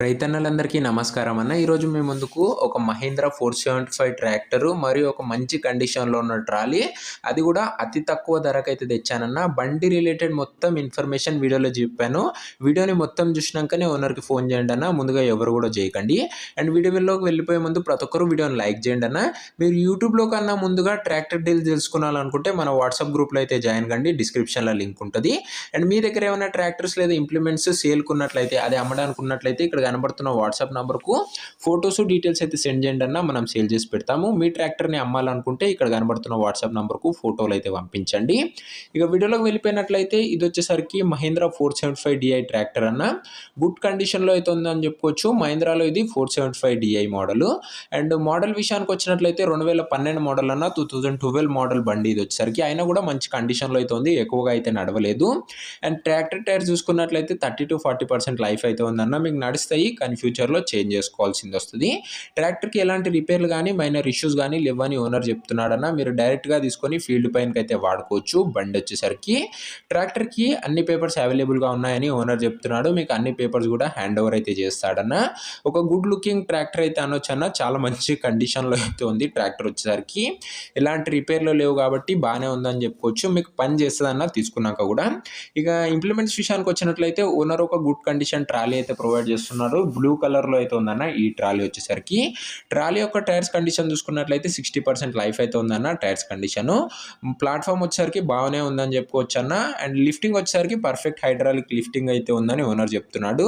రైతన్నలందరికీ నమస్కారం అన్న. ఈరోజు మీ ముందుకు ఒక మహీంద్రా 475 ట్రాక్టరు మరియు ఒక మంచి కండిషన్‌లో ఉన్న ట్రాలీ, అది కూడా అతి తక్కువ ధరకైతే తెచ్చానన్న. బండి రిలేటెడ్ మొత్తం ఇన్ఫర్మేషన్ వీడియోలో చెప్పాను. వీడియోని మొత్తం చూసినాకనే ఓనర్‌కి ఫోన్ చేయండి అన్న. ముందుగా ఎవరు కూడా చేయకండి. అండ్ వీడియోలోకి వెళ్ళిపోయే ముందు ప్రతి ఒక్కరు వీడియోని లైక్ చేయండి అన్న. మీరు యూట్యూబ్‌లో కన్నా ముందుగా ట్రాక్టర్ డీల్ తెలుసుకోవాలనుకుంటే మన వాట్సాప్ గ్రూప్‌లో అయితే జాయిన్ కండి. డిస్క్రిప్షన్‌లో లింక్ ఉంటది. అండ్ మీ దగ్గర ఏమైనా ట్రాక్టర్స్ లేదా ఇంప్లిమెంట్స్ సేల్‌కి ఉన్నట్లయితే, అది అమ్మడానికి ఉన్నట్లయితే ఇక్కడ కనబడుతున్న వాట్సాప్ నంబర్కు ఫొటోస్ డీటెయిల్స్ అయితే సెండ్ చేయండి అన్న. మనం సేల్ చేసి పెడతాము. మీ ట్రాక్టర్ని అమ్మాలనుకుంటే ఇక్కడ కనబడుతున్న వాట్సాప్ నంబర్కు ఫోటోలు అయితే పంపించండి. ఇక వీడియోలోకి వెళ్ళిపోయినట్లయితే ఇది వచ్చేసరికి మహీంద్రా 475 DI ట్రాక్టర్ అన్న. గుడ్ కండిషన్లో అయితే ఉందని చెప్పుకోవచ్చు. మహీంద్రాలో ఇది 475 DI మోడల్. అండ్ మోడల్ విషయానికి వచ్చినట్లయితే 2012 మోడల్ అన్న, 2012 మోడల్ బండి ఇది వచ్చేసరికి. అయినా కూడా మంచి కండిషన్లో అయితే ఉంది. ఎక్కువగా అయితే నడవలేదు. అండ్ ట్రాక్టర్ టైర్ చూసుకున్నట్లయితే 30-40% లైఫ్ అయితే ఉందన్న. మీకు నడుస్తాయి, కానీ ఫ్యూచర్లో చేంజ్ చేసుకోవాల్సింది వస్తుంది. ట్రాక్టర్కి ఎలాంటి రిపేర్లు కానీ మైనర్ ఇష్యూస్ కానీ లేవని ఓనర్ చెప్తున్నాడన్న. మీరు డైరెక్ట్గా తీసుకొని ఫీల్డ్ పైనకి అయితే వాడుకోవచ్చు. బండి వచ్చేసరికి ట్రాక్టర్కి అన్ని పేపర్స్ అవైలబుల్గా ఉన్నాయని ఓనర్ చెప్తున్నాడు. మీకు అన్ని పేపర్స్ కూడా హ్యాండ్ ఓవర్ అయితే చేస్తాడన్న. ఒక గుడ్ లుకింగ్ ట్రాక్టర్ అయితే అనొచ్చు అన్న. చాలా మంచి కండిషన్లో అయితే ఉంది ట్రాక్టర్ వచ్చేసరికి. ఎలాంటి రిపేర్లు లేవు కాబట్టి బాగానే ఉందని చెప్పుకోవచ్చు. మీకు పని చేస్తుందన్న తీసుకున్నాక కూడా. ఇక ఇంప్లిమెంట్స్ విషయానికి వచ్చినట్లయితే ఓనర్ ఒక గుడ్ కండిషన్ ట్రాలీ అయితే ప్రొవైడ్ చేస్తున్నారు. బ్లూ కలర్లో అయితే ఉందన్న ఈ ట్రాలీ వచ్చేసరికి. ట్రాలీ యొక్క టైర్స్ కండిషన్ చూసుకున్నట్లయితే 60% లైఫ్ అయితే ఉందన్న టైర్స్ కండిషన్. ప్లాట్ఫామ్ వచ్చేసరికి బాగానే ఉందని చెప్పుకోవచ్చు అన్న. అండ్ లిఫ్టింగ్ వచ్చేసరికి పర్ఫెక్ట్ హైడ్రాలిక్ లిఫ్టింగ్ అయితే ఉందని ఓనర్ చెప్తున్నాడు.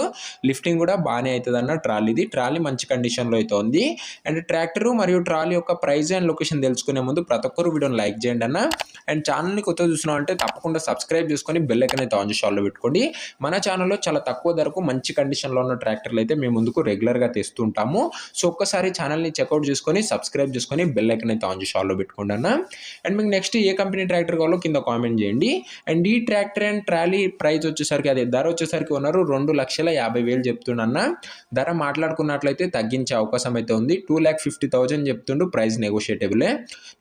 లిఫ్టింగ్ కూడా బాగానే అవుతుంది అన్న ట్రాలీది. ట్రాలీ మంచి కండిషన్లో అయితే ఉంది. అండ్ ట్రాక్టర్ మరియు ట్రాలీ యొక్క ప్రైస్ అండ్ లొకేషన్ తెలుసుకునే ముందు ప్రతి ఒక్కరు వీడియోని లైక్ చేయండి అన్న. అండ్ ఛానల్ని కొత్తగా చూసినా అంటే తప్పకుండా సబ్స్క్రైబ్ చేసుకొని బెల్ ఐకాన్ అయితే ఆన్ చేసి ఆల్లో పెట్టుకోండి. మన ఛానల్లో చాలా తక్కువ ధరకు మంచి కండిషన్లో ఉన్న ట్రాక్టర్లు అయితే మేము ముందుకు రెగ్యులర్గా తెస్తుంటాము. సో ఒక్కసారి ఛానల్ని చెక్అవుట్ చేసుకొని సబ్స్క్రైబ్ చేసుకొని బెల్ ఐకాన్ అయితే ఆన్ చేసి ఆల్లో పెట్టుకోండి అన్న. అండ్ మీకు నెక్స్ట్ ఏ కంపెనీ ట్రాక్టర్ కావాలో కింద కామెంట్ చేయండి. అండ్ ఈ ట్రాక్టర్ అండ్ ట్రాలీ ప్రైస్ వచ్చేసరికి, అదే ధర వచ్చేసరికి ఉన్నారు 2,50,000 చెప్తున్నా. ధర మాట్లాడుకున్నట్లయితే తగ్గించే అవకాశం అయితే ఉంది. 2,50,000 చెప్తుండు. ప్రైస్ నెగోషియేటబులే.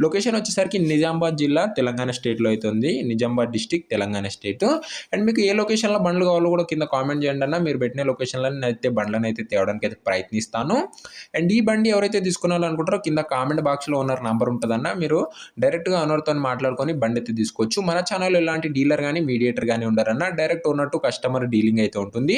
లొకేషన్ వచ్చేసరికి నిజామాబాద్ జిల్లా తెలంగాణ స్టేట్లో అయితే ఉంది. Nizamabad district Telangana state. And మీకు ఏ లొకేషన్లో బండ్లు కావాలో కూడా కింద కామెంట్ చేయండి అన్న. మీరు పెట్టిన లొకేషన్లో అయితే బండ్లను అయితే తేవడానికి అయితే ప్రయత్నిస్తాను. అండ్ ఈ బండి ఎవరైతే తీసుకోవాలనుకుంటారో కింద కామెంట్ బాక్స్లో ఓనర్ నంబర్ ఉంటుందన్న. మీరు డైరెక్ట్గా ఓనర్తో మాట్లాడుకొని బండి అయితే తీసుకోవచ్చు. మన ఛానల్లో ఎలాంటి డీలర్ కానీ మీడియేటర్ కానీ ఉండరన్న. Direct owner to customer dealing అయితే ఉంటుంది.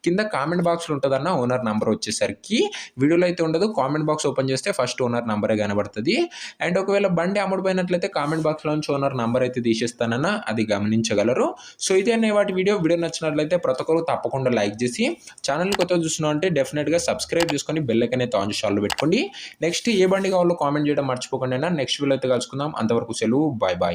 కింద కామెంట్ బాక్స్లో ఉంటుందన్న ఓనర్ నంబర్ వచ్చేసరికి. వీడియోలో అయితే ఉండదు. కామెంట్ బాక్స్ ఓపెన్ చేస్తే ఫస్ట్ ఓనర్ నంబరే కనబడుతుంది. అండ్ ఒకవేళ బండి అమ్ముడుపోయినట్లయితే కామెంట్ బాక్స్లో నుంచి ఓనర్ నంబర్ అయితే తీసేస్తానన్న. అది గమనించగలరు. సో ఇదే అనే వాటి వీడియో నచ్చినట్లయితే ప్రతి ఒక్కరు తప్పకుండా లైక్ చేసి, ఛానల్ని కొత్తగా చూస్తున్నాం అంటే డెఫినెట్గా సబ్స్క్రైబ్ చేసుకొని బెల్ ఐకాన్ అయితే ఆన్ చేసి ఆల్లో పెట్టుకోండి. నెక్స్ట్ ఏ బండి కావాలో కామెంట్ చేయడం మర్చిపోకండి అన్న. నెక్స్ట్ వీడియో అయితే కలుసుకుందాం. అంతవరకు సెలవు. Bye bye.